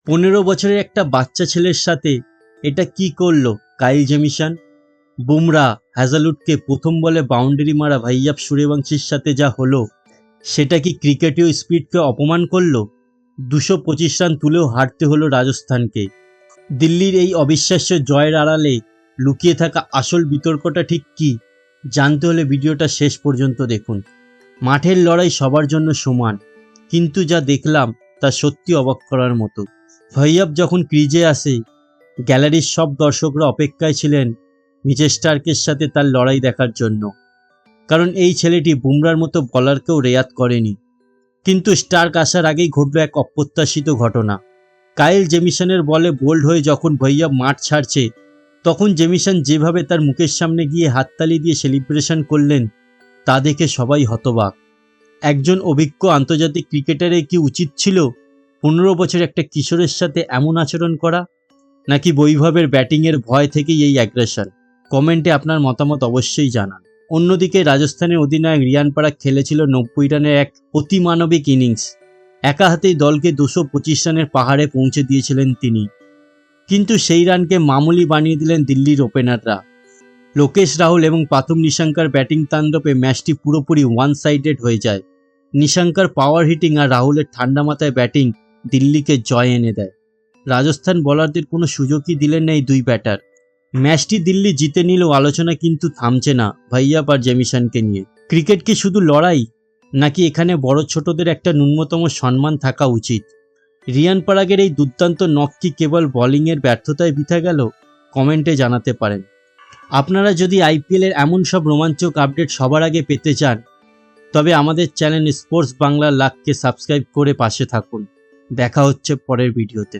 15 বছরের একটা বাচ্চা ছেলের সাথে এটা কি করলো কাইল জেমিসন? বুমরা হ্যাজালউডকে প্রথম বলে বাউন্ডারি মারা ভাইয়াব সূর্যবংশীর সাথে যা হলো সেটা কি ক্রিকেটীয় স্পিডকে অপমান করলো? 225 রান তুলেও হারতে হলো রাজস্থানকে। দিল্লির এই অবিশ্বাস্য জয়ের আড়ালে লুকিয়ে থাকা আসল বিতর্কটা ঠিক কি জানতে হলে ভিডিওটা শেষ পর্যন্ত দেখুন। মাঠের লড়াই সবার জন্য সমান, কিন্তু যা দেখলাম তা সত্যি অবাক করার মতো। ভাইয়াব যখন ক্রিজে আসে গ্যালারির সব দর্শকরা অপেক্ষায় ছিলেন মিচেল স্টার্কের সাথে তার লড়াই দেখার জন্য, কারণ এই ছেলেটি বুমরার মতো বলারকেও রেয়াত করেনি। কিন্তু স্টার্ক আসার আগেই ঘটল এক অপ্রত্যাশিত ঘটনা। কাইল জেমিসনের বলে বোল্ড হয়ে যখন ভাইয়াব মাঠ ছাড়ছে, তখন জেমিসন যেভাবে তার মুখের সামনে গিয়ে হাততালি দিয়ে সেলিব্রেশন করলেন তা দেখে সবাই হতবাক। একজন অভিজ্ঞ আন্তর্জাতিক ক্রিকেটারের কি উচিত ছিল 15 বছর একটা কিশোরের সাথে এমন আচরণ করা, নাকি বৈভবের ব্যাটিংয়ের ভয় থেকেই এই অ্যাগ্রেশন? কমেন্টে আপনার মতামত অবশ্যই জানান। অন্যদিকে রাজস্থানের অধিনায়ক রিয়ান পরাগ খেলেছিল 90 রানের এক অতিমানবিক ইনিংস। একা হাতেই দলকে 225 রানের পাহাড়ে পৌঁছে দিয়েছিলেন তিনি, কিন্তু সেই রানকে মামুলি বানিয়ে দিলেন দিল্লির ওপেনাররা। লোকেশ রাহুল এবং পাথুম নিশাঙ্কার ব্যাটিং তাণ্ডবে ম্যাচটি পুরোপুরি ওয়ান সাইডেড হয়ে যায়। নিশাঙ্কার পাওয়ার হিটিং আর রাহুলের ঠান্ডা মাথায় ব্যাটিং দিল্লিকে জয় এনে দেয়। রাজস্থান বোলারদের কোনো সুযোগই দিলেন না এই দুই ব্যাটার। ম্যাচটি দিল্লি জিতে নিলেও আলোচনা কিন্তু থামছে না ভাইয়াব আর জেমিসনকে নিয়ে। ক্রিকেট কি শুধু লড়াই, নাকি এখানে বড় ছোটদের একটা ন্যূনতম সম্মান থাকা উচিত? রিয়ান পরাগের এই দুর্দান্ত নক কি কেবল বোলিংয়ের ব্যর্থতায় বৃথা গেল? কমেন্টে জানাতে পারেন। আপনারা যদি আইপিএলের এমন সব রোমাঞ্চক আপডেট সবার আগে পেতে চান, তবে আমাদের চ্যানেল স্পোর্টস বাংলা লাখকে সাবস্ক্রাইব করে পাশে থাকুন। দেখা হচ্ছে পরের ভিডিওতে।